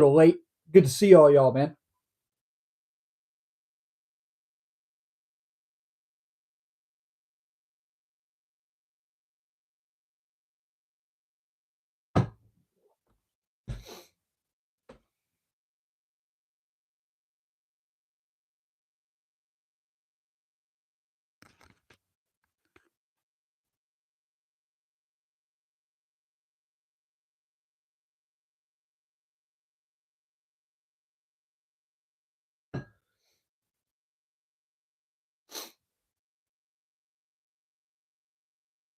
little late. Good to see all y'all, man.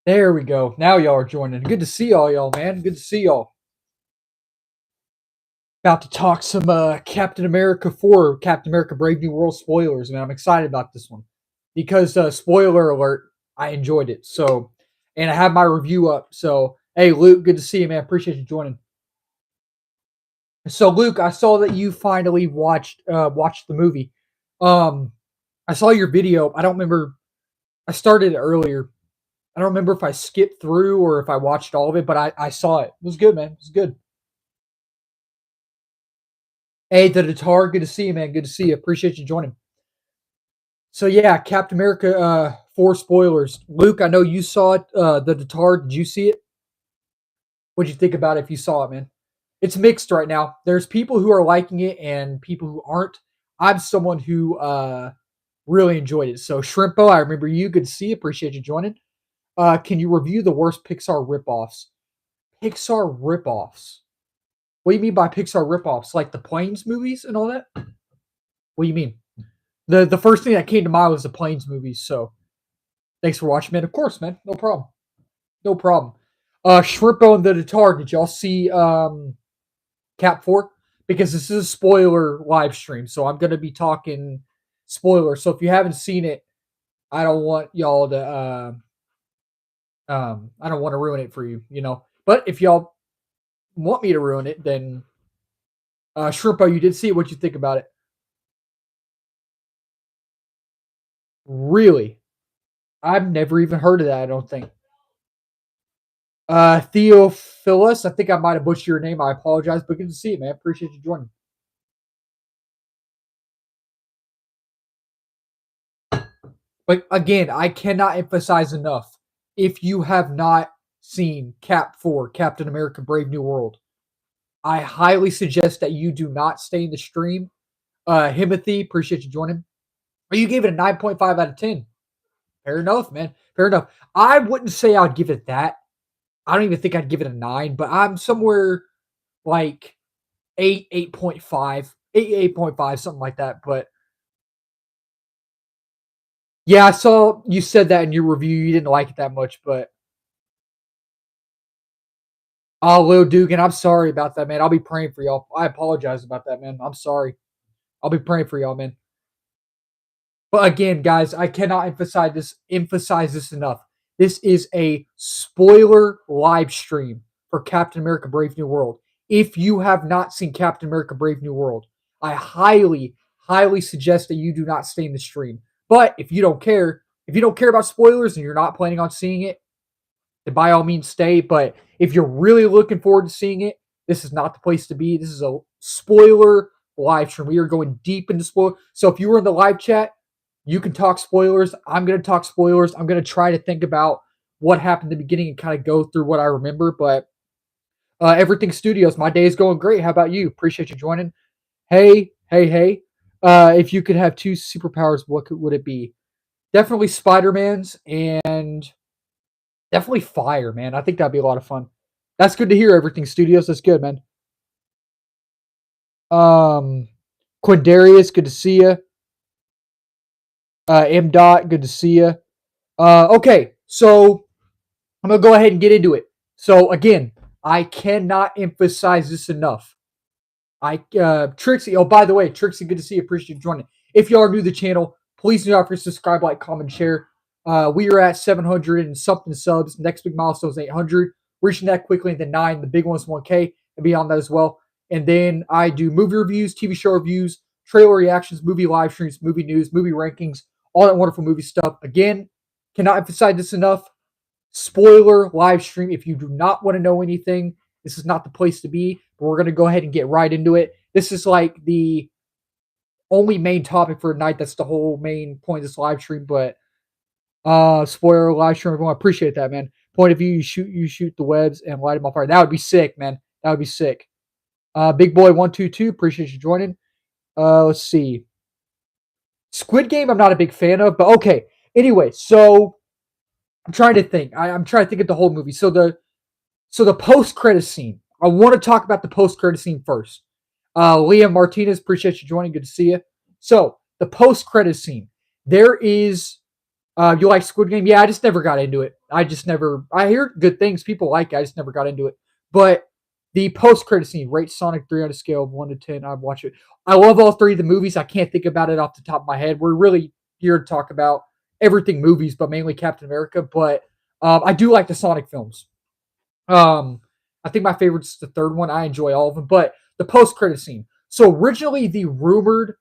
There we go. Now y'all are joining. Good to see all y'all, man. Good to see y'all. About to talk some Captain America 4, Captain America Brave New World spoilers, man. I'm excited about this one because spoiler alert, I enjoyed it. So, and I have my review up. So, hey, Luke, good to see you, man. Appreciate you joining. So, Luke, I saw that you finally watched the movie. Um, I saw your video. I don't remember. I started it earlier. I don't remember if I skipped through or if I watched all of it, but I saw it. It was good, man. It was good. Hey, the Tatar, good to see you, man. Good to see you. Appreciate you joining. So yeah, Captain America 4 spoilers. Luke, I know you saw it. The Tatar, did you see it? What'd you think about it if you saw it, man? It's mixed right now. There's people who are liking it and people who aren't. I'm someone who really enjoyed it. So Shrimpo, I remember you. Good to see you. Appreciate you joining. Can you review the worst Pixar ripoffs? Pixar ripoffs. What do you mean by Pixar ripoffs? Like the Planes movies and all that? What do you mean? The first thing that came to mind was the Planes movies. So thanks for watching, man. Of course, man. No problem. No problem. Shrimpo and the Tatar, did y'all see Cap 4? Because this is a spoiler live stream, so I'm gonna be talking spoilers. So if you haven't seen it, I don't want y'all to I don't want to ruin it for you, you know. But if y'all want me to ruin it, then Shrimpo, you did see it. What you think about it? Really? I've never even heard of that, I don't think. Theophilus, I think I might have butchered your name. I apologize, but good to see you, man. Appreciate you joining. But again, I cannot emphasize enough. If you have not seen Cap 4, Captain America Brave New World, I highly suggest that you do not stay in the stream. Himothy, appreciate you joining. Or you gave it a 9.5 out of 10. Fair enough, man. Fair enough. I wouldn't say I'd give it that. I don't even think I'd give it a 9, but I'm somewhere like 8, 8.5, 8, 8.5, something like that. But yeah, I saw you said that in your review. You didn't like it that much, but oh, Lil Dugan, I'm sorry about that, man. I'll be praying for y'all. I apologize about that, man. I'm sorry. I'll be praying for y'all, man. But again, guys, I cannot emphasize this enough. This is a spoiler live stream for Captain America Brave New World. If you have not seen Captain America Brave New World, I highly, highly suggest that you do not stay in the stream. But if you don't care about spoilers and you're not planning on seeing it, then by all means stay. But if you're really looking forward to seeing it, this is not the place to be. This is a spoiler live stream. We are going deep into spoilers. So if you were in the live chat, you can talk spoilers. I'm going to talk spoilers. I'm going to try to think about what happened in the beginning and kind of go through what I remember. But Everything Studios, my day is going great. How about you? Appreciate you joining. Hey, hey, hey. If you could have two superpowers, would it be? Definitely Spider-Man's and definitely fire, man. I think that'd be a lot of fun. That's good to hear. Everything Studios. That's good, man. Um, Quindarius, good to see you. M. Dot, good to see you. Okay, so I'm gonna go ahead and get into it. So again, I cannot emphasize this enough. Trixie. Oh, by the way, Trixie, good to see you. Appreciate you joining. If you are new to the channel, please do not forget to subscribe, like, comment, share. We are at 700 and something subs. Next big milestone is 800. Reaching that quickly into 9. The big one is 1K and beyond that as well. And then I do movie reviews, TV show reviews, trailer reactions, movie live streams, movie news, movie rankings, all that wonderful movie stuff. Again, cannot emphasize this enough. Spoiler live stream. If you do not want to know anything, this is not the place to be. We're gonna go ahead and get right into it. This is like the only main topic for tonight. That's the whole main point of this live stream. But spoiler live stream, everyone. I appreciate that, man. Point of view, you shoot the webs and light them on fire. That would be sick, man. That would be sick. Big boy 122, appreciate you joining. Let's see. Squid Game, I'm not a big fan of, but okay. Anyway, so I'm trying to think. I'm trying to think of the whole movie. So the post credit scene. I want to talk about the post credit scene first. Liam Martinez, appreciate you joining. Good to see you. So the post credit scene. There is. You like Squid Game? Yeah, I just never got into it. I just never. I hear good things. People like it. I just never got into it. But the post credit scene, rate Sonic 3 on a scale of 1 to 10. I'd watch it. I love all three of the movies. I can't think about it off the top of my head. We're really here to talk about everything movies, but mainly Captain America. But I do like the Sonic films. I think my favorite's the third one. I enjoy all of them, but the post credit scene. So originally, the rumored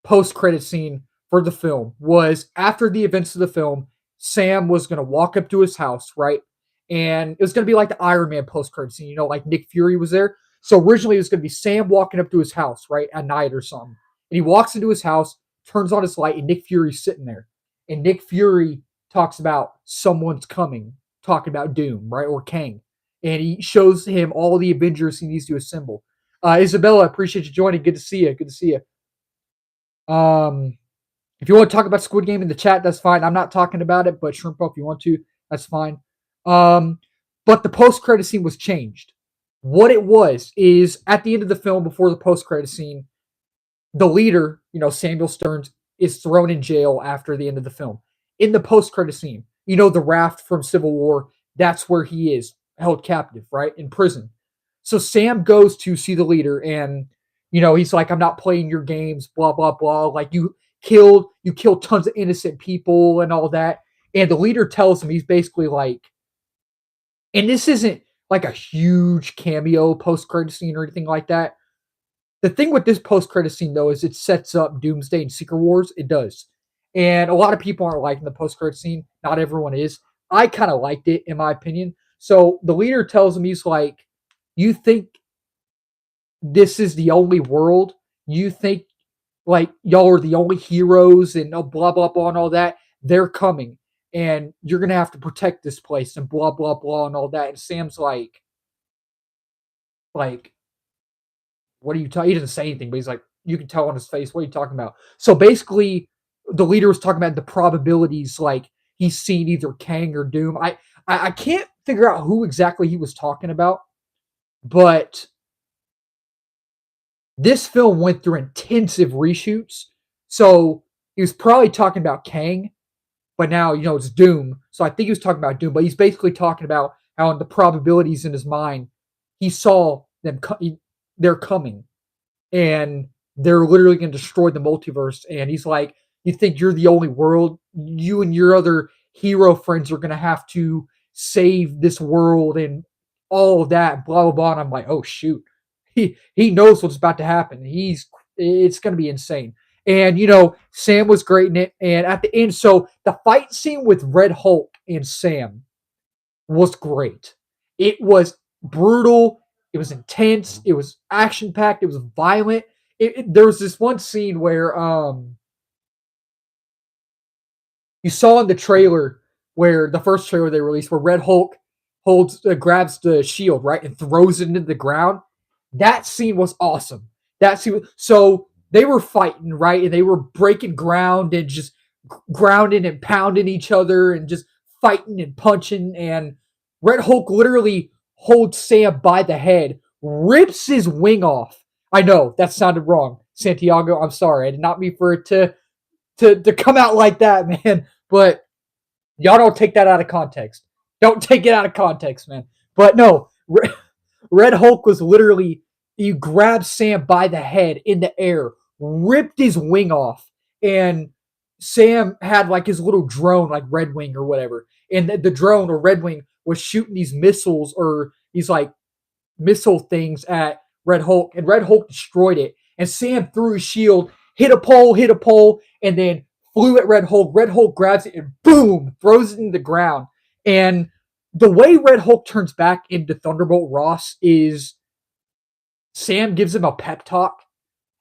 post credit scene for the film was after the events of the film, Sam was going to walk up to his house, right? And it was going to be like the Iron Man post credit scene, like Nick Fury was there. So originally, it was going to be Sam walking up to his house, right, at night or something. And he walks into his house, turns on his light, and Nick Fury's sitting there. And Nick Fury talks about someone's coming, talking about Doom, right, or Kang. And he shows him all the Avengers he needs to assemble. Isabella, I appreciate you joining. Good to see you. Good to see you. If you want to talk about Squid Game in the chat, that's fine. I'm not talking about it, but Shrimpo, if you want to, that's fine. But the post-credit scene was changed. What it was is at the end of the film, before the post-credit scene, the leader, Samuel Stearns, is thrown in jail after the end of the film. In the post-credit scene, the raft from Civil War, that's where he is, held captive, right, in prison. So Sam goes to see the leader, and he's like, "I'm not playing your games, blah blah blah. Like you killed tons of innocent people and all that." And the leader tells him, he's basically like, and this isn't like a huge cameo post credit scene or anything like that. The thing with this post credit scene though is it sets up Doomsday and Secret Wars. It does, and a lot of people aren't liking the post credit scene. Not everyone is. I kind of liked it in my opinion. So the leader tells him, he's like, "You think this is the only world? You think like y'all are the only heroes and blah blah blah and all that? They're coming, and you're gonna have to protect this place and blah blah blah and all that." And Sam's like, "What are you talking?" He doesn't say anything, but he's like, you can tell on his face, "What are you talking about?" So basically, the leader was talking about the probabilities, like he's seen either Kang or Doom. I can't figure out who exactly he was talking about, but this film went through intensive reshoots. So he was probably talking about Kang, but now, it's Doom. So I think he was talking about Doom, but he's basically talking about how in the probabilities in his mind, he saw them, they're coming and they're literally going to destroy the multiverse. And he's like, "You think you're the only world? You and your other hero friends are going to have to save this world and all of that, blah, blah, blah." And I'm like, oh, shoot. He knows what's about to happen. It's going to be insane. And, Sam was great in it. And at the end, so the fight scene with Red Hulk and Sam was great. It was brutal. It was intense. It was action packed. It was violent. There was this one scene where you saw in the trailer, where the first trailer they released, where Red Hulk grabs the shield, right, and throws it into the ground. That scene was awesome. So they were fighting, right, and they were breaking ground and just grounding and pounding each other and just fighting and punching. And Red Hulk literally holds Sam by the head, rips his wing off. I know that sounded wrong, Santiago. I'm sorry. I did not mean for it to come out like that, man. But y'all don't take that out of context. Don't take it out of context, man. But no, Red Hulk was literally, you grabbed Sam by the head in the air, ripped his wing off, and Sam had like his little drone, like Red Wing or whatever. And the drone or Red Wing was shooting these missiles or these like missile things at Red Hulk, and Red Hulk destroyed it. And Sam threw his shield, hit a pole, and then flew at Red Hulk. Red Hulk grabs it and boom, throws it in the ground. And the way Red Hulk turns back into Thunderbolt Ross is Sam gives him a pep talk,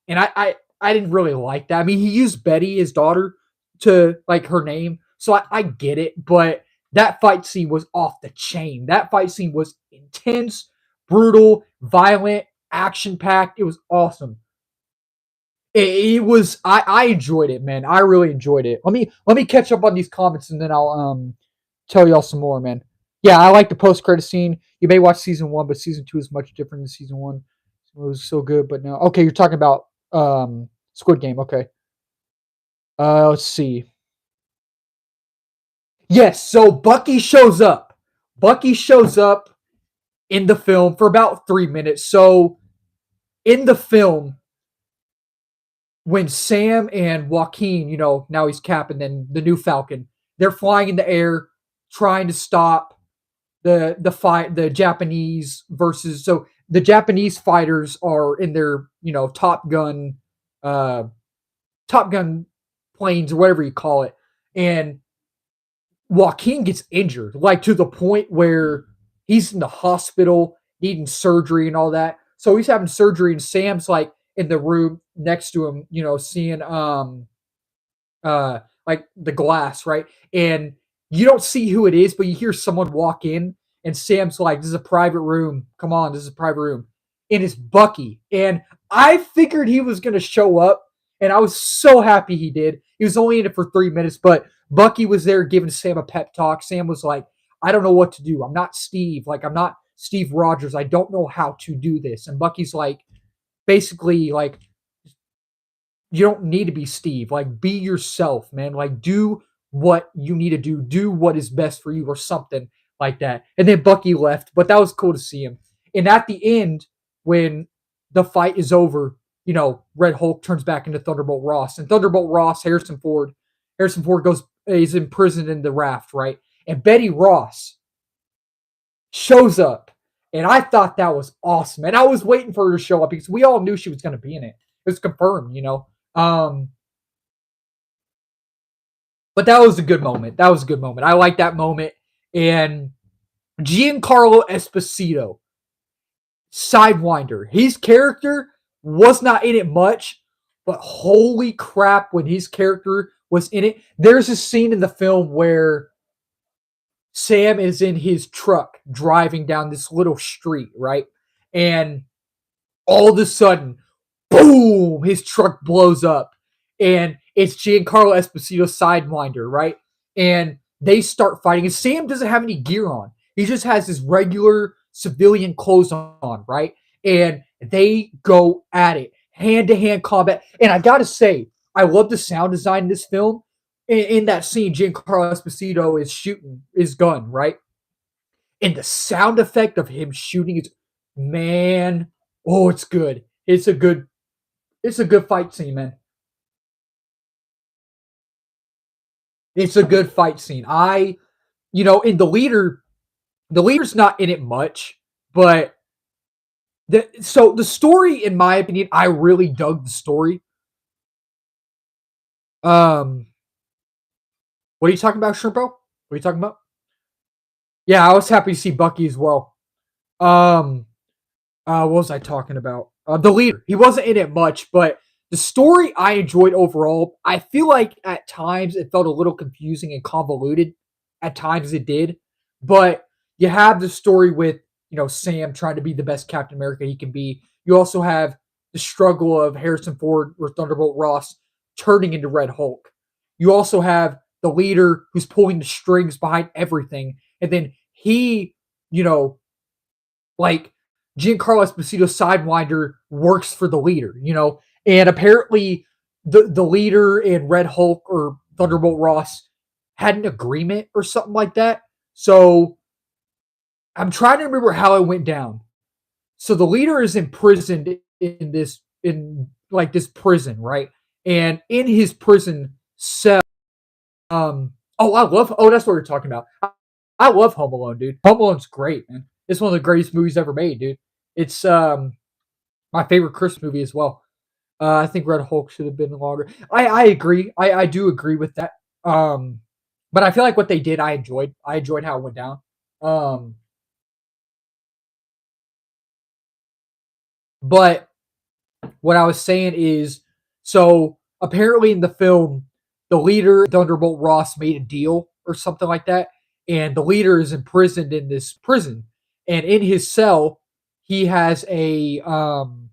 and I didn't really like that. I mean, he used Betty, his daughter, to like her name, so I get it, but that fight scene was off the chain. That fight scene was intense, brutal, violent, action packed. It was awesome. It was I enjoyed it, man. I really enjoyed it. Let me catch up on these comments and then I'll tell y'all some more, man. Yeah, I like the post credit scene. You may watch season one, but season two is much different than season one. It was so good, but no. Okay, you're talking about Squid Game. Okay. Let's see. Yes, so Bucky shows up. Bucky shows up in the film for about 3 minutes. So in the film, when Sam and Joaquin, now he's Cap and then the new Falcon, they're flying in the air trying to stop the fight, the Japanese versus, so the Japanese fighters are in their, uh Top Gun planes or whatever you call it. And Joaquin gets injured, like to the point where he's in the hospital needing surgery and all that. So he's having surgery, and Sam's like in the room next to him, seeing like the glass, right? And you don't see who it is, but you hear someone walk in, and Sam's like, "This is a private room. Come on, this is a private room." And it's Bucky. And I figured he was gonna show up, and I was so happy he did. He was only in it for 3 minutes, but Bucky was there giving Sam a pep talk. Sam was like, "I don't know what to do. I'm not Steve. Like, I'm not Steve Rogers. I don't know how to do this." And Bucky's like, basically like, you don't need to be Steve. Like, be yourself, man. Like, do what you need to do. Do what is best for you, or something like that. And then Bucky left, but that was cool to see him. And at the end, when the fight is over, Red Hulk turns back into Thunderbolt Ross, and Thunderbolt Ross, Harrison Ford goes, is imprisoned in the raft, right? And Betty Ross shows up, and I thought that was awesome. And I was waiting for her to show up because we all knew she was going to be in it. It was confirmed. Um, but that was a good moment. That was a good moment. I like that moment. And Giancarlo Esposito, Sidewinder, his character was not in it much, but holy crap, when his character was in it. There's a scene in the film where Sam is in his truck driving down this little street, right? And all of a sudden, boom, his truck blows up. And it's Giancarlo Esposito's Sidewinder, right? And they start fighting. And Sam doesn't have any gear on. He just has his regular civilian clothes on, right? And they go at it, hand to hand combat. And I gotta say, I love the sound design in this film. In that scene, Giancarlo Esposito is shooting his gun, right? And the sound effect of him shooting is, man, oh, it's good. It's a good fight scene, man. It's a good fight scene. In the leader's not in it much, but the story, in my opinion, I really dug the story. Um, what are you talking about, Shrimpo? What are you talking about? Yeah, I was happy to see Bucky as well. Um, what was I talking about? The leader. He wasn't in it much, but the story I enjoyed overall. I feel like at times it felt a little confusing and convoluted. At times it did, but you have the story with Sam trying to be the best Captain America he can be. You also have the struggle of Harrison Ford or Thunderbolt Ross turning into Red Hulk. You also have the leader who's pulling the strings behind everything, and then he, you know, like Giancarlo Esposito Sidewinder works for the leader. And apparently the leader and Red Hulk or Thunderbolt Ross had an agreement or something like that. So I'm trying to remember how it went down. So the leader is imprisoned in like this prison, right? And in his prison cell, that's what we're talking about. I love Home Alone, dude. Home Alone's great, man. It's one of the greatest movies ever made, dude. It's my favorite Christmas movie as well. I think Red Hulk should have been longer. I agree. I do agree with that. But I feel like what they did, I enjoyed. I enjoyed how it went down. Um, But what I was saying is, so apparently in the film, the leader Thunderbolt Ross made a deal or something like that, and the leader is imprisoned in this prison, and in his cell, he has a um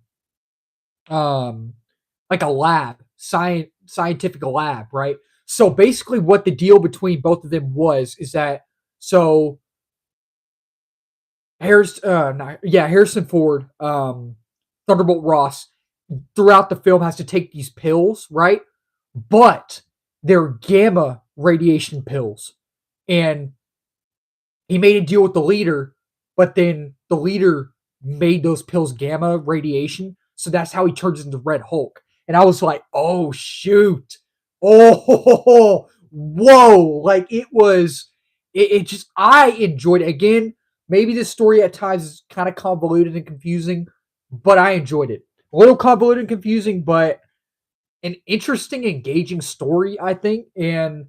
like a lab, scientific lab, right? So basically, what the deal between both of them was is that so Harrison Ford, Thunderbolt Ross, throughout the film has to take these pills, right? But they're gamma radiation pills. And he made a deal with the leader, but then the leader made those pills gamma radiation. So that's how he turns into Red Hulk. And I was like, oh, shoot. Oh, whoa. Like it just, I enjoyed it. Again, maybe the story at times is kind of convoluted and confusing, but I enjoyed it. A little convoluted and confusing, but an interesting, engaging story, I think. And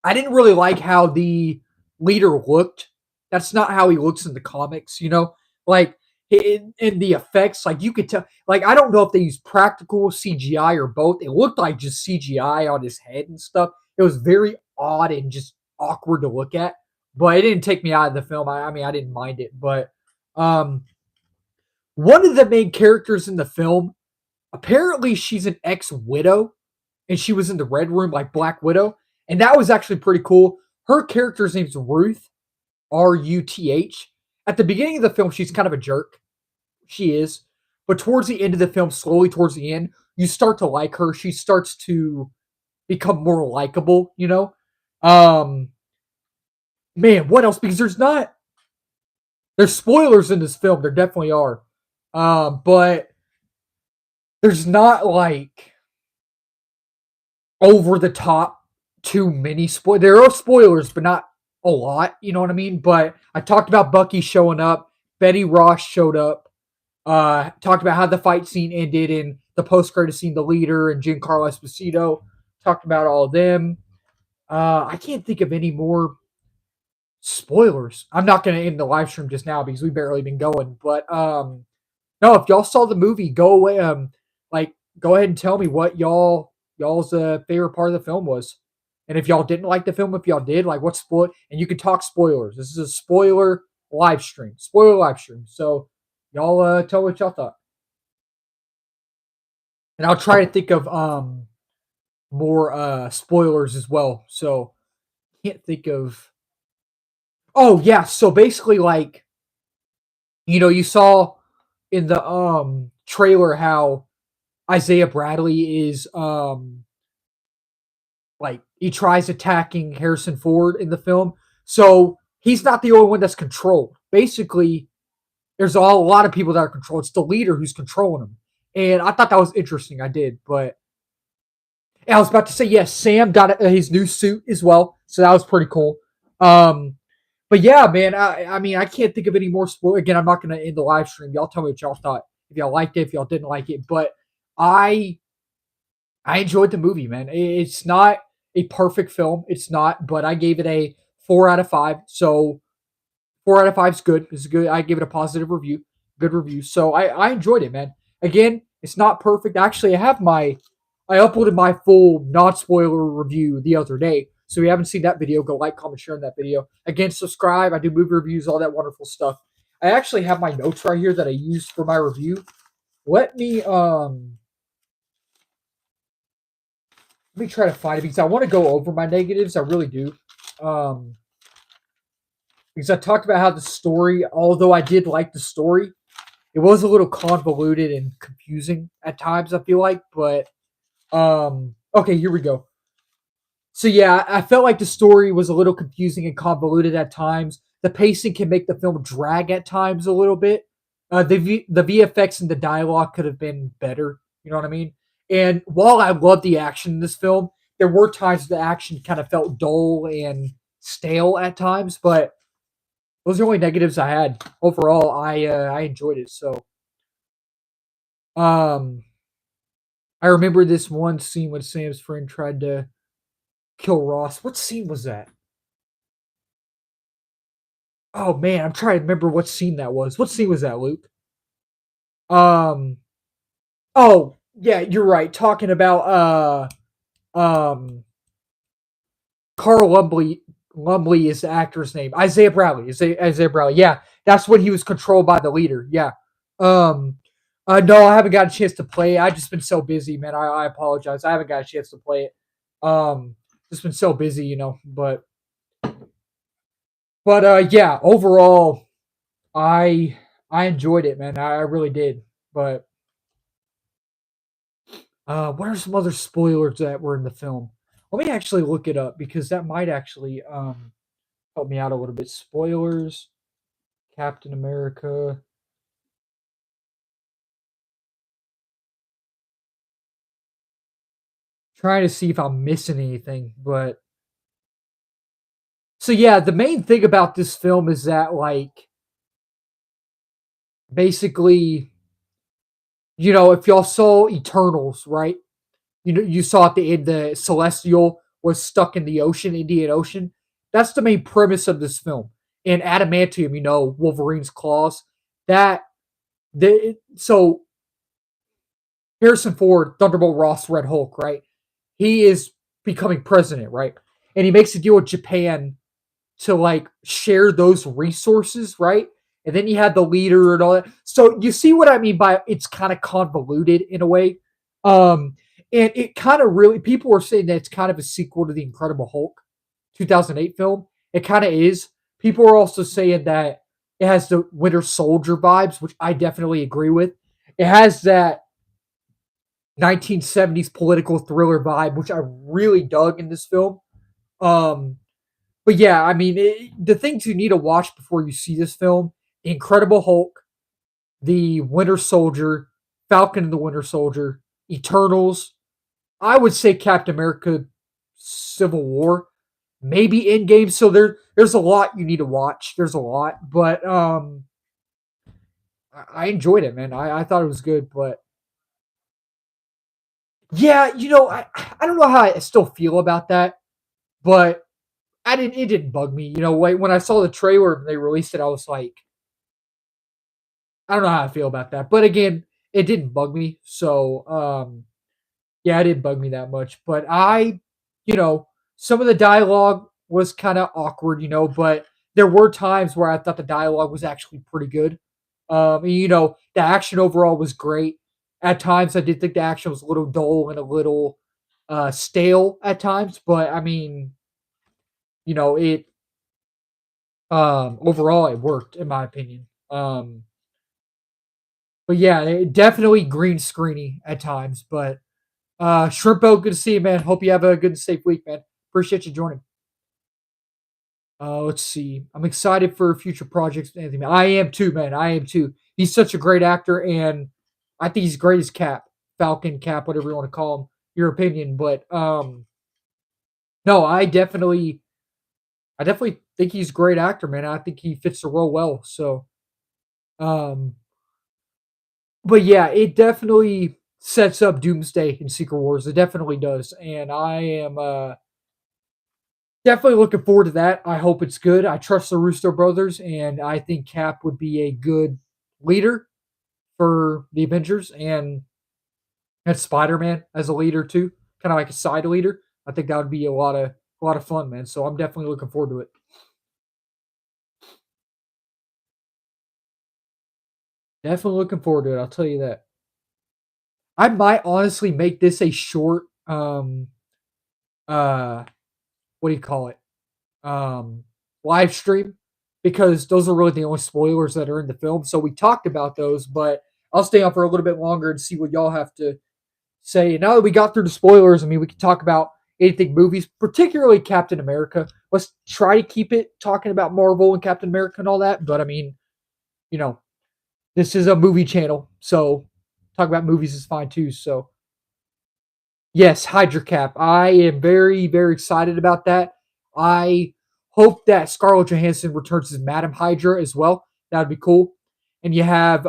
I didn't really like how the leader looked. That's not how he looks in the comics, you know? Like in the effects, like you could tell, like I don't know if they use practical CGI or both. It looked like just CGI on his head and stuff. It was very odd and just awkward to look at, but it didn't take me out of the film. I mean, I didn't mind it, but um, one of the main characters in the film, apparently she's an ex-widow and she was in the Red Room like Black Widow, and that was actually pretty cool. Her character's name's Ruth, Ruth. At the beginning of the film, she's kind of a jerk. She is. But towards the end of the film, slowly towards the end, you start to like her. She starts to become more likable, you know? Um Man, what else? Because there's spoilers in this film. There definitely are. But there's not like over the top too many spoilers. There are spoilers, but not a lot. You know what I mean? But I talked about Bucky showing up. Betty Ross showed up. Talked about how the fight scene ended in the post credit scene. The leader and Giancarlo Esposito talked about all of them. I can't think of any more spoilers. I'm not going to end the live stream just now because we've barely been going. But no, if y'all saw the movie, go away. Like, go ahead and tell me what y'all's favorite part of the film was, and if y'all didn't like the film, if y'all did, like, what spoil? And you can talk spoilers. This is a spoiler live stream. Spoiler live stream. So y'all tell what y'all thought, and I'll try to think of more spoilers as well. So can't think of. Oh yeah. So basically, like, you saw in the trailer how Isaiah Bradley is like he tries attacking Harrison Ford in the film. So he's not the only one that's controlled. Basically, there's a lot of people that are controlled. It's the leader who's controlling him. And I thought that was interesting. I did, but I was about to say yes. Sam got his new suit as well, so that was pretty cool. Um, but yeah, man. I mean, I can't think of any more spoil. Again, I'm not going to end the live stream. Y'all tell me what y'all thought. If y'all liked it, if y'all didn't like it, but I I enjoyed the movie, man. It's not a perfect film. It's not, but I gave it a 4 out of 5. So 4 out of 5 is good. It's good. I give it a positive review. Good review. So I enjoyed it, man. Again, it's not perfect. Actually, I uploaded my full not spoiler review the other day. So if you haven't seen that video, go like, comment, share on that video. Again, subscribe. I do movie reviews, all that wonderful stuff. I actually have my notes right here that I used for my review. Let me let me try to find it because I want to go over my negatives. I really do. Um, because I talked about how the story, although I did like the story, it was a little convoluted and confusing at times, I feel like. But okay, here we go. So yeah, I felt like the story was a little confusing and convoluted at times. The pacing can make the film drag at times a little bit. The VFX and the dialogue could have been better. You know what I mean? And while I love the action in this film, there were times the action kind of felt dull and stale at times. But those are the only negatives I had. Overall, I enjoyed it. So um, I remember this one scene when Sam's friend tried to kill Ross. What scene was that? Oh man, I'm trying to remember what scene that was. What scene was that, Luke? Um. Oh yeah, you're right. Talking about Carl Lumbly. Lumbly is the actor's name. Isaiah Bradley. Isaiah Bradley. Yeah, that's when he was controlled by the leader. Yeah. Um. No, I haven't got a chance to play it. I've just been so busy, man. I apologize. I haven't got a chance to play it. Um. Just been so busy, but yeah. Overall, I I enjoyed it, man. I really did. But what are some other spoilers that were in the film? Let me actually look it up because that might actually help me out a little bit. Spoilers, Captain America. Trying to see if I'm missing anything, but so yeah, the main thing about this film is that like basically, if y'all saw Eternals, right? You saw at the end the Celestial was stuck in the ocean, Indian Ocean. That's the main premise of this film. And adamantium, Wolverine's claws. That so Harrison Ford, Thunderbolt Ross, Red Hulk, right? He is becoming president, right? And he makes a deal with Japan to like share those resources, right? And then you had the leader and all that. So you see what I mean by it's kind of convoluted in a way. Um, and it kind of really people were saying that it's kind of a sequel to the Incredible Hulk 2008 film. It kind of is. People are also saying that it has the Winter Soldier vibes, which I definitely agree with. It has that 1970s political thriller vibe, which I really dug in this film. Um, but yeah, I mean, the things you need to watch before you see this film: Incredible Hulk, The Winter Soldier, Falcon and the Winter Soldier, Eternals. I would say Captain America, Civil War, maybe Endgame. So there's a lot you need to watch. There's a lot, but I enjoyed it, man. I thought it was good, but yeah, I don't know how I still feel about that, but I didn't. It didn't bug me. Like when I saw the trailer and they released it, I was like, I don't know how I feel about that. But again, it didn't bug me. So yeah, it didn't bug me that much. But you know, some of the dialogue was kind of awkward, but there were times where I thought the dialogue was actually pretty good. The action overall was great. At times, I did think the action was a little dull and a little stale at times, but I mean, it overall it worked in my opinion. But yeah, definitely green screeny at times. But Shrimpo, good to see you, man. Hope you have a good and safe week, man. Appreciate you joining. Let's see. I'm excited for future projects. Anthony, I am too, man. I am too. He's such a great actor, and I think he's great as Cap, Falcon, Cap, whatever you want to call him. Your opinion, but no, I definitely think he's a great actor, man. I think he fits the role well. So, um, but yeah, it definitely sets up Doomsday in Secret Wars. It definitely does, and I am definitely looking forward to that. I hope it's good. I trust the Russo brothers, and I think Cap would be a good leader for the Avengers, and Spider Man as a leader too, kind of like a side leader. I think that would be a lot of fun, man. So I'm definitely looking forward to it. Definitely looking forward to it. I'll tell you that. I might honestly make this a short uh what do you call it? Um Live stream because those are really the only spoilers that are in the film. So we talked about those, but I'll stay on for a little bit longer and see what y'all have to say. Now that we got through the spoilers, I mean we can talk about anything movies, particularly Captain America. Let's try to keep it talking about Marvel and Captain America and all that. But I mean, you know, this is a movie channel, so talk about movies is fine too. So yes, Hydra Cap. I am very, very excited about that. I hope that Scarlett Johansson returns as Madam Hydra as well. That would be cool. And you have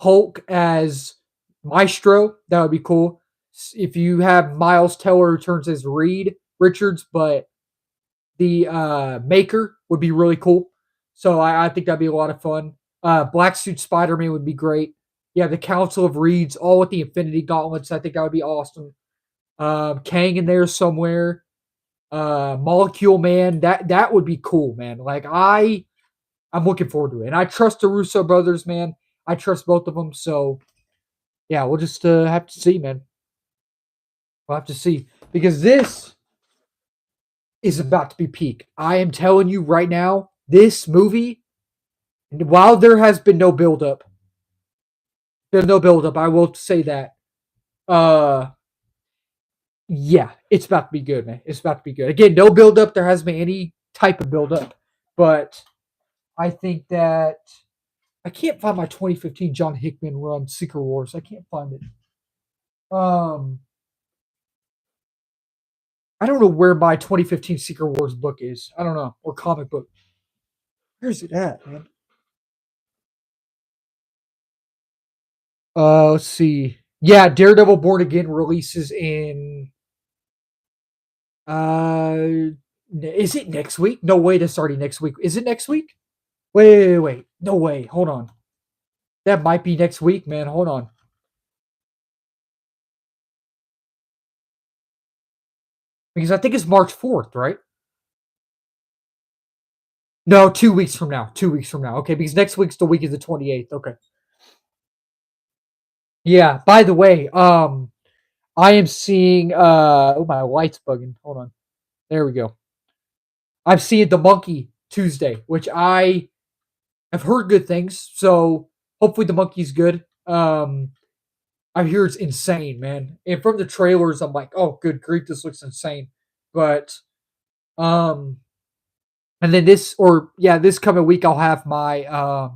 Hulk as Maestro. That would be cool. If you have Miles Teller returns as Reed Richards, but the Maker would be really cool. So I think that'd be a lot of fun. Black Suit Spider Man would be great. Yeah, the Council of Reeds, all with the Infinity Gauntlets. I think that would be awesome. Kang in there somewhere. Molecule Man. That would be cool, man. Like I'm looking forward to it, and I trust the Russo brothers, man. I trust both of them. So yeah, we'll just have to see, man. We'll have to see because this is about to be peak. I am telling you right now, this movie, while there has been no build up, there's no build up. I will say that. Uh, yeah, it's about to be good, man. It's about to be good. Again, no build up. There hasn't been any type of build up, but I think that I can't find my 2015 John Hickman run Secret Wars. I can't find it. Um, I don't know where my 2015 Secret Wars book is. I don't know, or comic book. Where's it at, man? Let's see. Yeah, Daredevil Born Again releases in is it next week? No way, it's already next week. Is it next week? Wait. No way. Hold on. That might be next week, man. Hold on. Because I think it's March 4th, right? No, 2 weeks from now. 2 weeks from now. Okay, because next week's the week of the 28th. Okay. Yeah, by the way, I am seeing oh my light's bugging. Hold on. There we go. I'm seeing The Monkey Tuesday, which I've heard good things, so hopefully the monkey's good. I hear it's insane, man. And from the trailers, I'm like, oh, good grief, this looks insane. But um, and then this coming week, I'll have my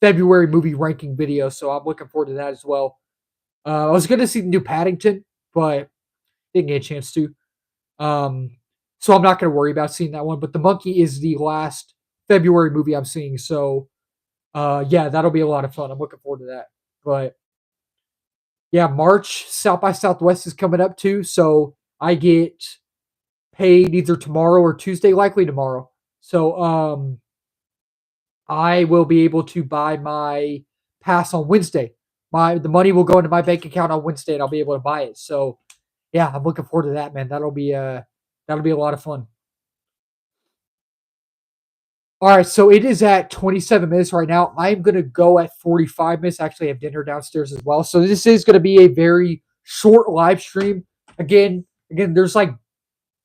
February movie ranking video, so I'm looking forward to that as well. I was gonna see the new Paddington, but didn't get a chance to. Um, so I'm not gonna worry about seeing that one. But the monkey is the last February movie I'm seeing, so yeah, that'll be a lot of fun. I'm looking forward to that. But yeah, March South by Southwest is coming up too, so I get paid either tomorrow or Tuesday, likely tomorrow. So I will be able to buy my pass on Wednesday. The money will go into my bank account on Wednesday, and I'll be able to buy it. So yeah, I'm looking forward to that, man. That'll be a lot of fun. All right, so it is at 27 minutes right now. I'm going to go at 45 minutes. Actually, I have dinner downstairs as well. So this is going to be a very short live stream. Again, there's like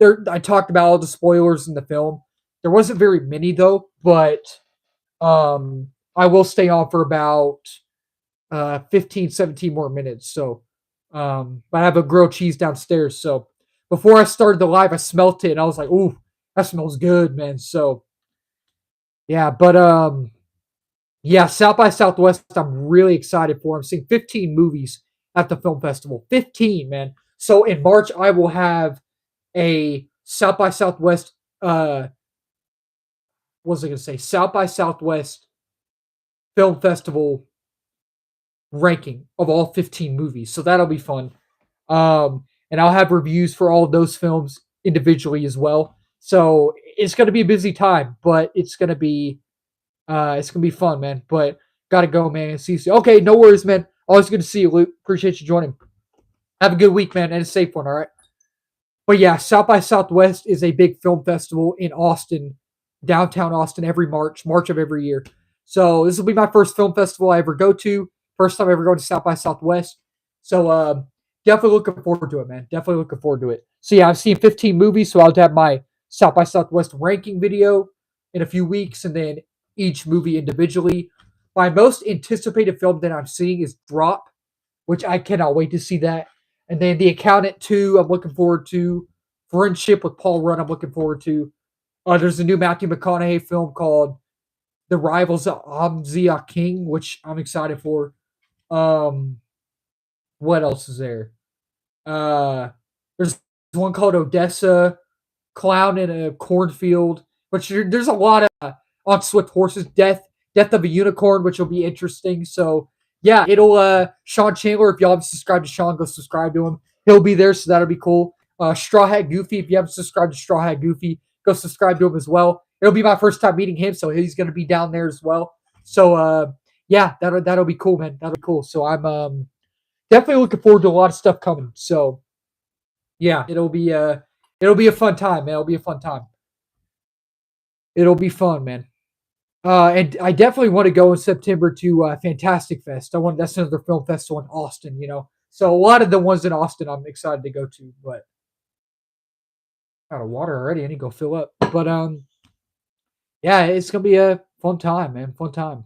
I talked about all the spoilers in the film. There wasn't very many though, but I will stay on for about 15, 17 more minutes. So but I have a grilled cheese downstairs. So before I started the live, I smelt it and I was like, ooh, that smells good, man. So yeah, but yeah, South by Southwest, I'm really excited for. I'm seeing 15 movies at the film festival. 15, man. So in March, I will have a South by Southwest. What was I going to say? South by Southwest Film Festival ranking of all 15 movies. So that'll be fun. And I'll have reviews for all of those films individually as well. So it's going to be a busy time, but it's gonna be fun, man. But gotta go, man. See you. Okay, no worries, man. Always good to see you, Luke. Appreciate you joining. Have a good week, man, and a safe one. All right. But yeah, South by Southwest is a big film festival in Austin, downtown Austin, every March of every year. So this will be my first film festival I ever go to. First time I ever go to South by Southwest. So definitely looking forward to it, man. Definitely looking forward to it. So yeah, I've seen 15 movies, so I'll have my South by Southwest ranking video in a few weeks, and then each movie individually. My most anticipated film that I'm seeing is Drop, which I cannot wait to see that. And then The Accountant 2, I'm looking forward to. Friendship with Paul Rudd, I'm looking forward to. There's a new Matthew McConaughey film called The Rivals of Amzia King, which I'm excited for. Um, what else is there? There's one called Odessa, Clown in a Cornfield, but there's a lot of on Swift Horses, Death of a Unicorn, which will be interesting. So yeah, it'll Sean Chandler, if y'all haven't subscribed to Sean, go subscribe to him. He'll be there, so that'll be cool. Straw Hat Goofy, if you haven't subscribed to Straw Hat Goofy, go subscribe to him as well. It'll be my first time meeting him, so he's going to be down there as well. So yeah, that'll be cool, man. That'll be cool. So I'm definitely looking forward to a lot of stuff coming. So yeah, it'll be a fun time, man. It'll be a fun time. It'll be fun, man. And I definitely want to go in September to Fantastic Fest. That's another film festival in Austin, you know. So a lot of the ones in Austin I'm excited to go to, but out of water already. I need to go fill up. But yeah, it's gonna be a fun time, man. Fun time.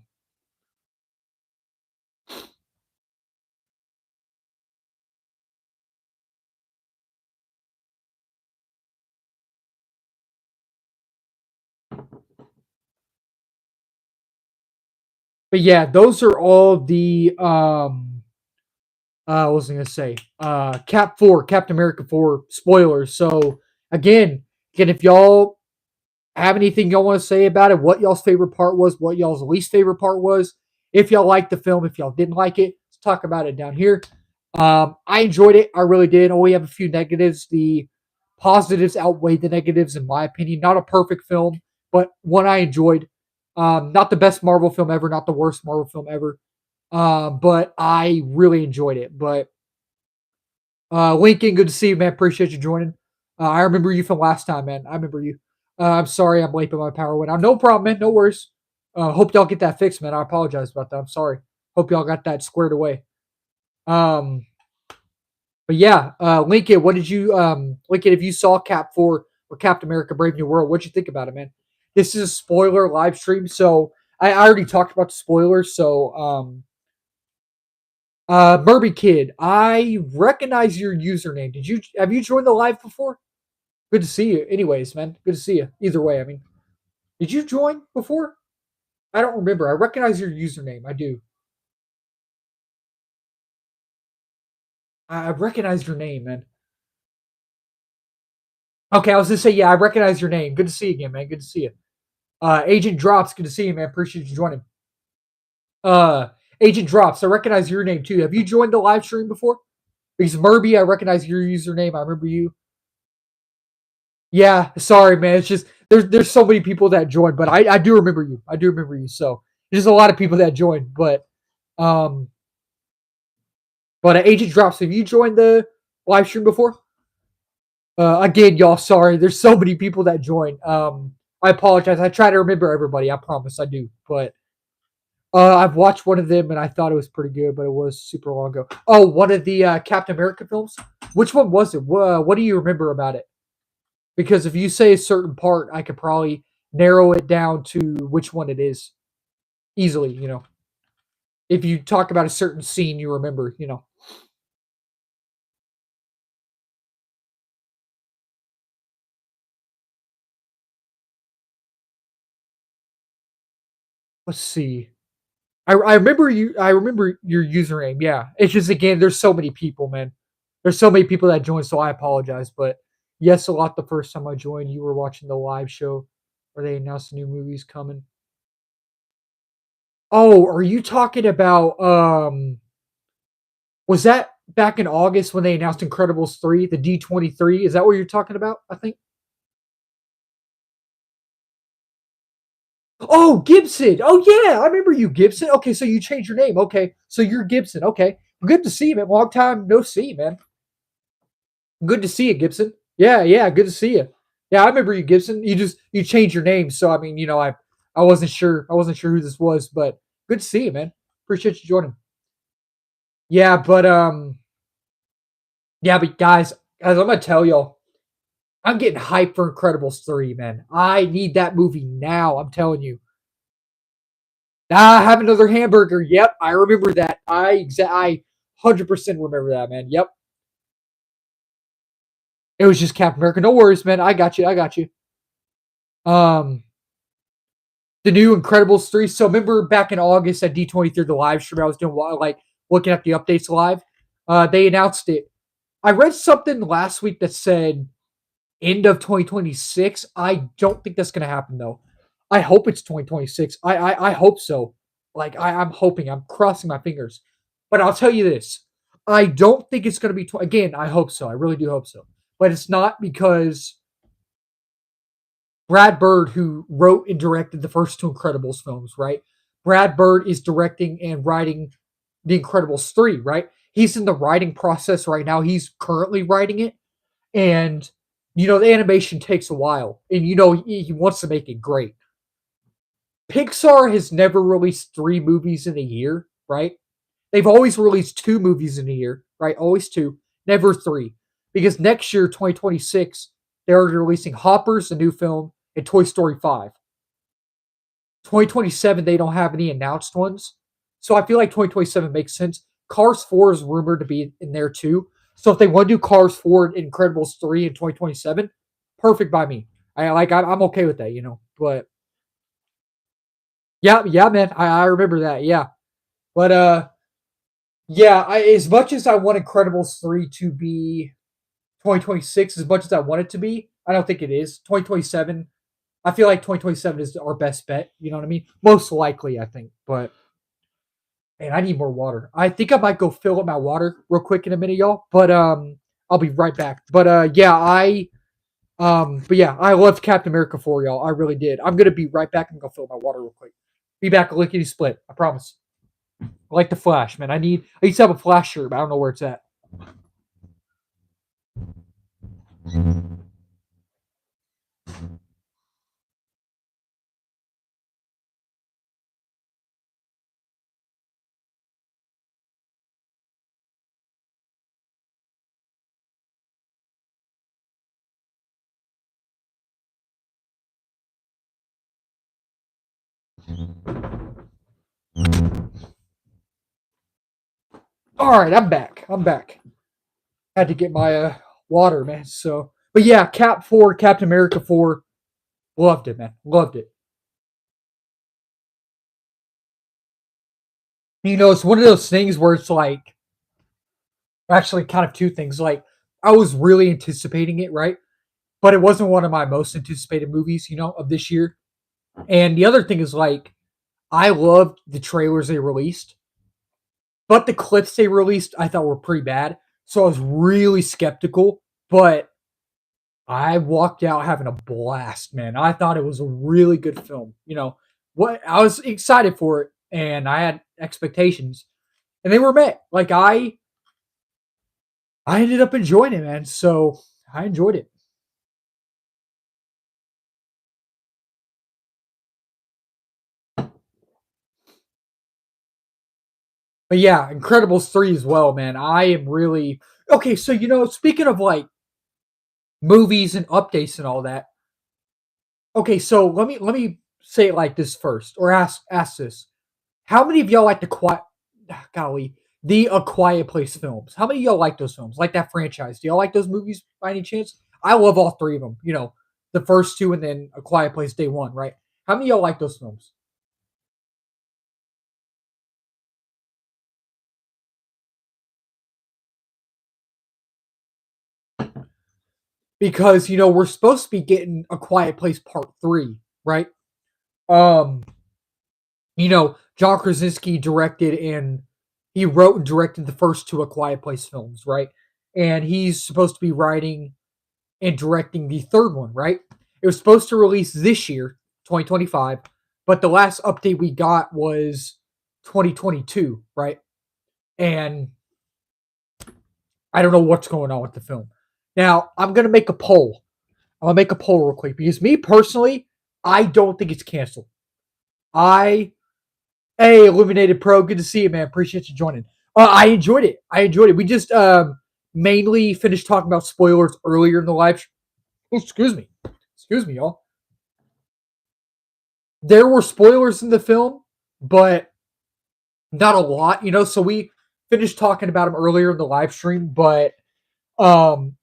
But yeah, those are all the what was I gonna say? Captain America 4 spoilers. So again, if y'all have anything y'all want to say about it, what y'all's favorite part was, what y'all's least favorite part was, if y'all liked the film, if y'all didn't like it, let's talk about it down here. I enjoyed it. I really did. Only have a few negatives. The positives outweigh the negatives, in my opinion. Not a perfect film, but one I enjoyed. Not the best Marvel film ever, not the worst Marvel film ever. But I really enjoyed it. But Lincoln, good to see you, man. Appreciate you joining. I remember you from last time, man. I remember you. I'm sorry I'm late, but my power went out. No problem, man. No worries. Hope y'all get that fixed, man. I apologize about that. I'm sorry. Hope y'all got that squared away. Um, but yeah, Lincoln, what did you Lincoln, if you saw Cap 4 or Captain America Brave New World, what'd you think about it, man? This is a spoiler live stream, so I already talked about the spoilers, so Burby Kid, I recognize your username. Did you have you joined the live before? Good to see you. Anyways, man, good to see you. Either way, I mean, did you join before? I don't remember. I recognize your username. I do. I recognize your name, man. Okay, I was gonna say, yeah, I recognize your name. Good to see you again, man. Good to see you. Agent Drops, good to see you, man. Appreciate you joining. Uh, Agent Drops, I recognize your name too. Have you joined the live stream before? Because Murby, I recognize your username. I remember you. Yeah, sorry, man. It's just there's so many people that joined, but I do remember you. I do remember you. So there's a lot of people that joined, um, but Agent Drops, have you joined the live stream before? Again, y'all, sorry. There's so many people that joined. I apologize. I try to remember everybody. I promise I do. But I've watched one of them and I thought it was pretty good, but it was super long ago. Oh, one of the Captain America films. Which one was it? What do you remember about it? Because if you say a certain part, I could probably narrow it down to which one it is easily. You know, if you talk about a certain scene, you remember. You know, let's see. I remember you. I remember your username. Yeah, it's just again, there's so many people, man. There's so many people that joined, so I apologize. But yes, a lot. The first time I joined, you were watching the live show where they announced the new movies coming. Oh, are you talking about? Was that back in August when they announced Incredibles 3, the D23? Is that what you're talking about? I think. Oh, Gibson. Oh yeah, I remember you, Gibson. Okay, so you changed your name. Okay, so you're Gibson. Okay, good to see you, man. Long time no see, man. Good to see you, Gibson. Yeah, yeah, good to see you. Yeah, I remember you, Gibson. You changed your name, so I mean, you know, I wasn't sure. I wasn't sure who this was, but good to see you, man. Appreciate you joining. Yeah, but yeah, but guys, I'm gonna tell y'all, I'm getting hyped for Incredibles 3, man. I need that movie now. I'm telling you. Have another hamburger. Yep, I remember that. I 100% remember that, man. Yep. It was just Captain America. No worries, man. I got you. I got you. Um, the new Incredibles 3. So remember back in August at D23, the live stream I was doing, like looking at the updates live. They announced it. I read something last week that said end of 2026. I don't think that's gonna happen though. I hope it's 2026. I hope so. Like I'm hoping. I'm crossing my fingers. But I'll tell you this. I don't think it's gonna be again. I hope so. I really do hope so. But it's not because Brad Bird, who wrote and directed the first two Incredibles films, right? Brad Bird is directing and writing The Incredibles 3, right? He's in the writing process right now. He's currently writing it. And, the animation takes a while. And, he wants to make it great. Pixar has never released three movies in a year, right? They've always released two movies in a year, right? Always two, never three. Because next year, 2026, they're releasing Hoppers, a new film, and Toy Story 5. 2027, they don't have any announced ones. So I feel like 2027 makes sense. Cars 4 is rumored to be in there too. So if they want to do Cars 4 and Incredibles 3 in 2027, perfect by me. I'm okay with that. But yeah, yeah, man. I remember that. Yeah. But yeah, as much as I want Incredibles 3 to be 2026, as much as I want it to be, I don't think it is. 2027, I feel like 2027 is our best bet. You know what I mean? Most likely, I think. But man, I need more water. I think I might go fill up my water real quick in a minute, y'all. But I'll be right back. But yeah, I loved Captain America for y'all. I really did. I'm gonna be right back and go fill up my water real quick. Be back lickety split. I promise. I like the Flash, man. I used to have a Flash shirt, but I don't know where it's at. All right, I'm back. I'm back. Had to get my water, man. So, but yeah, Captain America 4, loved it, man. Loved it. It's one of those things where it's like actually kind of two things. Like I was really anticipating it, right? But it wasn't one of my most anticipated movies, of this year. And the other thing is like I loved the trailers they released, but the clips they released I thought were pretty bad. So I was really skeptical, but I walked out having a blast, man. I thought it was a really good film. What I was excited for it and I had expectations and they were met. Like I ended up enjoying it, man. So I enjoyed it. But yeah, Incredibles 3 as well, man. I am really okay. So, speaking of like movies and updates and all that, okay, so let me say it like this first, or ask this. How many of y'all like golly, the A Quiet Place films? How many of y'all like those films? Like that franchise? Do y'all like those movies by any chance? I love all three of them. The first two and then A Quiet Place Day One, right? How many of y'all like those films? Because we're supposed to be getting A Quiet Place Part 3, right? Um, John Krasinski directed and he wrote and directed the first two A Quiet Place films, right? And he's supposed to be writing and directing the third one, right? It was supposed to release this year, 2025, but the last update we got was 2022, right? And I don't know what's going on with the film. Now, I'm going to make a poll. I'm going to make a poll real quick because me personally, I don't think it's canceled. I Hey, Illuminated Pro, good to see you, man. Appreciate you joining. I enjoyed it. I enjoyed it. We just mainly finished talking about spoilers earlier in the live. Excuse me. Excuse me, y'all. There were spoilers in the film, but not a lot, So we finished talking about them earlier in the live stream, but um,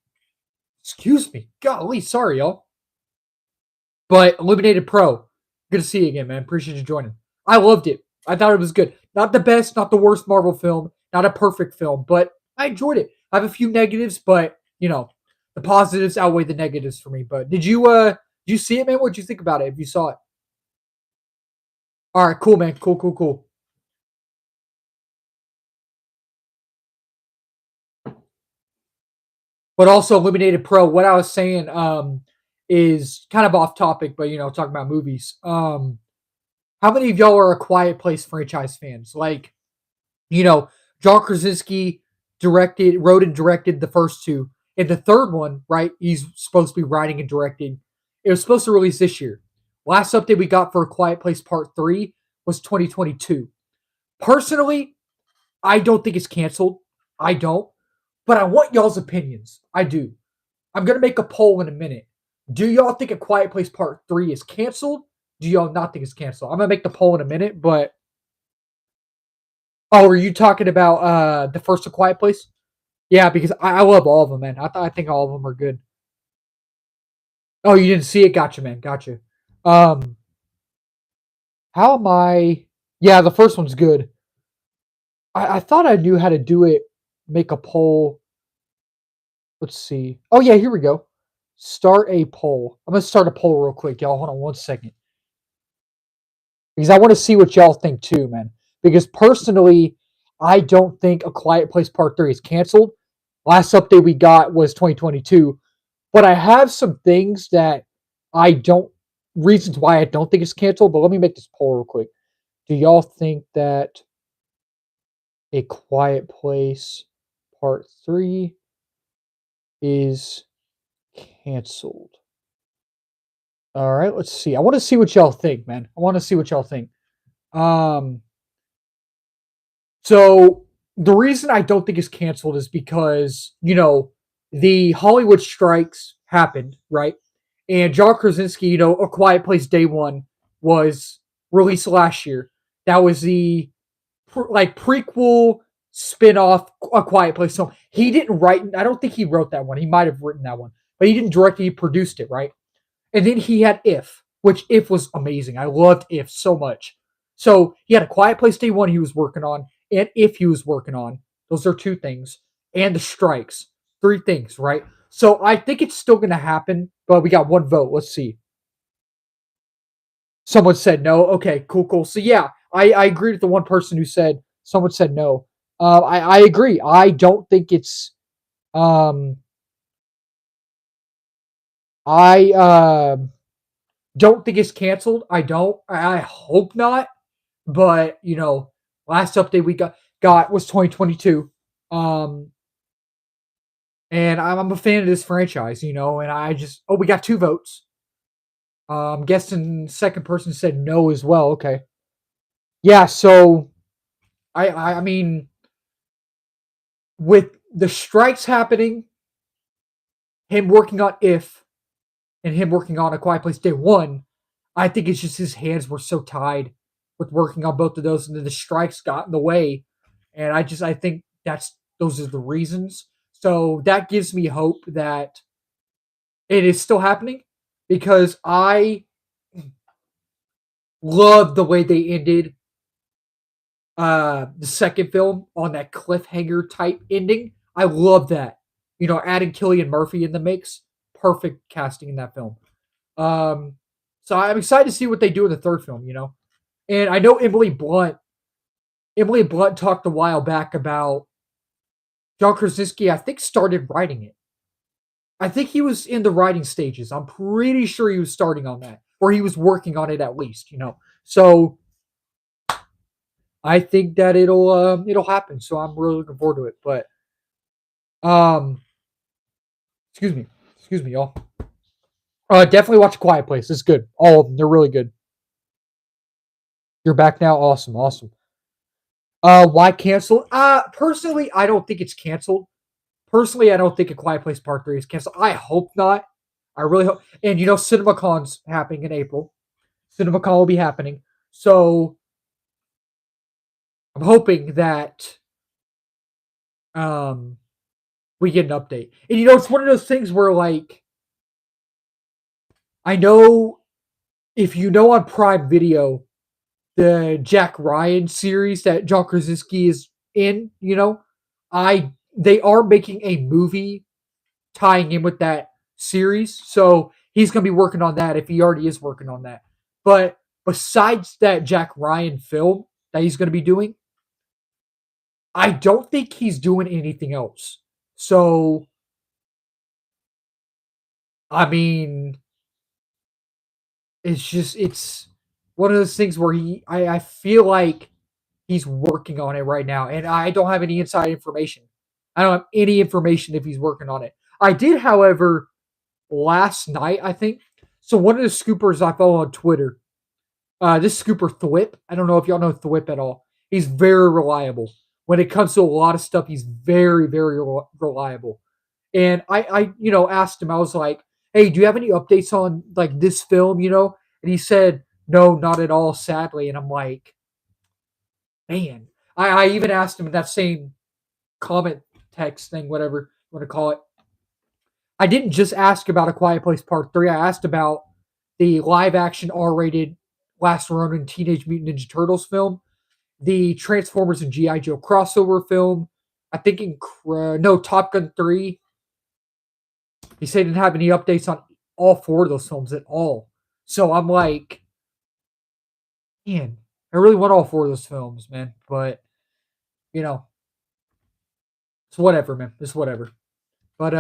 excuse me. Golly, sorry, y'all. But Illuminated Pro, good to see you again, man. Appreciate you joining. I loved it. I thought it was good. Not the best, not the worst Marvel film, not a perfect film, but I enjoyed it. I have a few negatives, but the positives outweigh the negatives for me. But did you see it, man? What'd you think about it if you saw it? All right, cool, man. Cool, cool, cool. But also Illuminated Pro, what I was saying, is kind of off topic, but talking about movies. How many of y'all are a Quiet Place franchise fans? Like, you know, John Krasinski wrote and directed the first two. And the third one, right? He's supposed to be writing and directing. It was supposed to release this year. Last update we got for A Quiet Place Part 3 was 2022. Personally, I don't think it's canceled. I don't. But I want y'all's opinions. I do. I'm going to make a poll in a minute. Do y'all think A Quiet Place Part 3 is canceled? Do y'all not think it's canceled? I'm going to make the poll in a minute, but. Oh, are you talking about the first A Quiet Place? Yeah, because I love all of them, man. I think all of them are good. Oh, you didn't see it? Gotcha, man. Gotcha. Um, how am I? Yeah, the first one's good. I thought I knew how to do it. Make a poll. Let's see. Oh yeah, here we go. Start a poll. I'm gonna start a poll real quick, y'all. Hold on 1 second, because I want to see what y'all think too, man. Because personally, I don't think A Quiet Place Part 3 is canceled. Last update we got was 2022. But I have some things that I don't reasons why I don't think it's canceled. But let me make this poll real quick. Do y'all think that A Quiet Place Part 3 is canceled? All right, let's see. I want to see what y'all think, man. I want to see what y'all think. Um, so the reason I don't think it's canceled is because, the Hollywood strikes happened, right? And John Krasinski, A Quiet Place Day One was released last year. That was the prequel spin-off A Quiet Place. So he didn't write, I don't think he wrote that one. He might have written that one, but he didn't direct it, he produced it, right? And then he had If, which If was amazing. I loved If so much. So he had A Quiet Place Day One he was working on, and If he was working on. Those are two things. And the strikes. Three things, right? So I think it's still going to happen, but we got one vote. Let's see. Someone said no. Okay, cool, cool. So yeah, I agree with the one person who said someone said no. I agree. I don't think it's. I don't think it's canceled. I don't. I hope not. But last update we got was 2022. Um, and I'm a fan of this franchise. And I just we got two votes. I'm guessing second person said no as well. Okay. Yeah. So I mean, with the strikes happening, him working on If, and him working on A Quiet Place Day One, I think it's just his hands were so tied with working on both of those, and then the strikes got in the way, and I think those are the reasons. So that gives me hope that it is still happening, because I love the way they ended the second film on that cliffhanger type ending. I love that. Adding Killian Murphy in the mix, perfect casting in that film. Um, so I'm excited to see what they do in the third film. And I know Emily Blunt. Emily Blunt talked a while back about John Krasinski. I think started writing it. I think he was in the writing stages. I'm pretty sure he was starting on that, or he was working on it at least. So I think that it'll happen. So I'm really looking forward to it. But um, excuse me, y'all. Definitely watch A Quiet Place. It's good. All of them. They're really good. You're back now. Awesome, awesome. Why cancel? Personally, I don't think it's canceled. Personally, I don't think A Quiet Place Part 3 is canceled. I hope not. I really hope. And CinemaCon's happening in April. CinemaCon will be happening. So I'm hoping that um we get an update. And it's one of those things where, like, I know if on Prime Video, the Jack Ryan series that John Krasinski is in, they are making a movie tying in with that series. So he's going to be working on that if he already is working on that. But besides that Jack Ryan film that he's going to be doing, I don't think he's doing anything else. So, I mean, it's one of those things where I feel like he's working on it right now, and I don't have any inside information. I don't have any information if he's working on it. I did, however, last night, I think. So one of the scoopers I follow on Twitter, this scooper Thwip. I don't know if y'all know Thwip at all. He's very reliable when it comes to a lot of stuff. He's very, very reliable. And asked him. I was like, "Hey, do you have any updates on like this film?" And he said, "No, not at all, sadly." And I'm like, "Man." I even asked him in that same comment text thing, whatever you want to call it. I didn't just ask about A Quiet Place Part 3. I asked about the live action R rated Last Ronin Teenage Mutant Ninja Turtles film, the Transformers and G.I. Joe crossover film. I think no, Top Gun 3. He said he didn't have any updates on all four of those films at all. So I'm like, man, I really want all four of those films, man. But, you know, it's whatever, man. It's whatever. But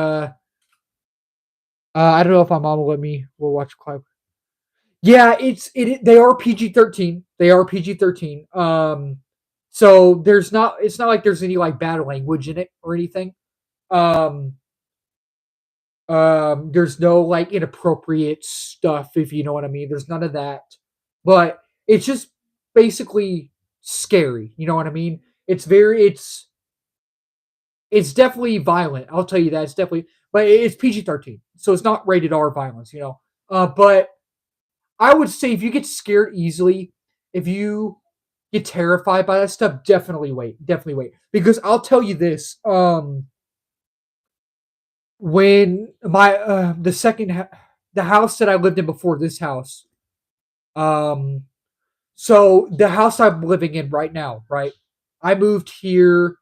I don't know if my mom will let me will watch Quiet. Yeah, they are PG-13. They are PG-13. So it's not like there's any like bad language in it or anything. Um, there's no like inappropriate stuff, if you know what I mean. There's none of that. But it's just basically scary, you know what I mean? It's definitely violent. I'll tell you that. It's definitely but it's PG-13. So it's not rated R violence. But I would say if you get scared easily, if you get terrified by that stuff, definitely wait. Definitely wait. Because I'll tell you this, when the house that I lived in before this house, um so the house I'm living in right now, right? I moved here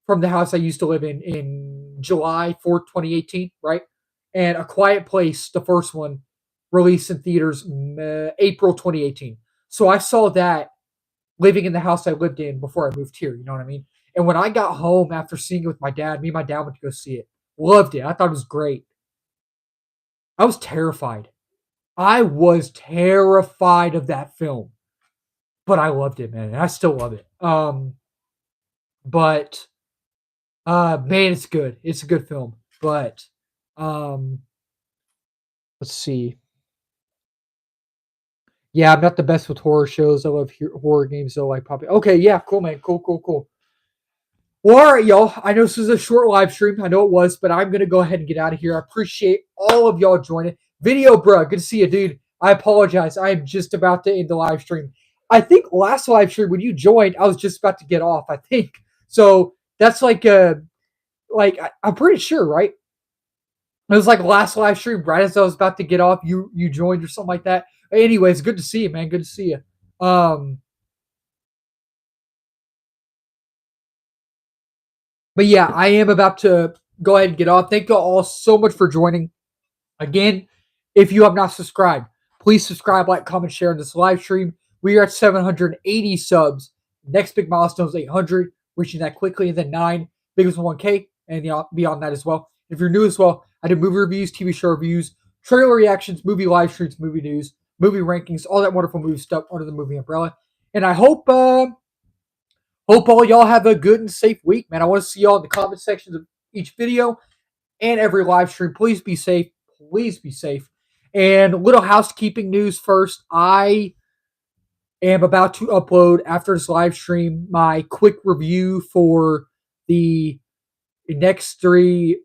from the house I used to live in July 4th, 2018, right? And A Quiet Place, the first one, released in theaters April 2018. So I saw that living in the house I lived in before I moved here. You know what I mean? And when I got home after seeing it with my dad, me and my dad went to go see it. Loved it. I thought it was great. I was terrified. I was terrified of that film, but I loved it, man. I still love it. But man, it's good. It's a good film. But um, let's see. Yeah, I'm not the best with horror shows. I love horror games, though. Like probably okay. Yeah, cool, man. Cool, cool, cool. Well, all right, y'all. I know this is a short live stream. I know it was, but I'm gonna go ahead and get out of here. I appreciate all of y'all joining. Video, bro. Good to see you, dude. I apologize. I am just about to end the live stream. I think last live stream when you joined, I was just about to get off. I think so. That's I'm pretty sure, right? It was like last live stream, right as I was about to get off. You joined or something like that. Anyways, good to see you, man. Good to see you. But yeah, I am about to go ahead and get off. Thank you all so much for joining. Again, if you have not subscribed, please subscribe, like, comment, share in this live stream. We are at 780 subs. Next big milestone is 800, reaching that quickly, and then 9, biggest 1K, and beyond that as well. If you're new as well, I do movie reviews, TV show reviews, trailer reactions, movie live streams, movie news, movie rankings, all that wonderful movie stuff under the movie umbrella. And I hope all y'all have a good and safe week, man. I want to see y'all in the comment sections of each video and every live stream. Please be safe. Please be safe. And little housekeeping news first. I am about to upload after this live stream my quick review for the next 3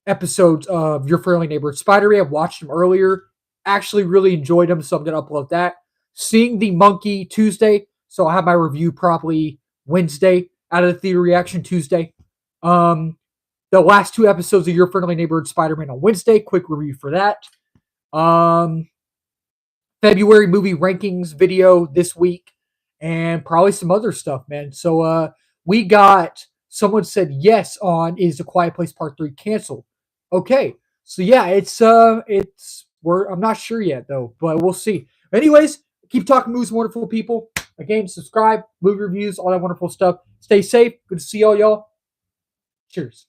episodes of Your Friendly Neighborhood Spider-Man. I watched them earlier. Actually really enjoyed them, so I'm going to upload that. Seeing the Monkey Tuesday, so I'll have my review probably Wednesday, out of the theater reaction Tuesday. The last 2 episodes of Your Friendly Neighborhood Spider-Man on Wednesday. Quick review for that. February movie rankings video this week, and probably some other stuff, man. So we got someone said yes on is The Quiet Place Part 3 canceled. Okay. So yeah, it's I'm not sure yet though, but we'll see. Anyways, keep talking movies, wonderful people. Again, subscribe, movie reviews, all that wonderful stuff. Stay safe. Good to see all y'all. Cheers.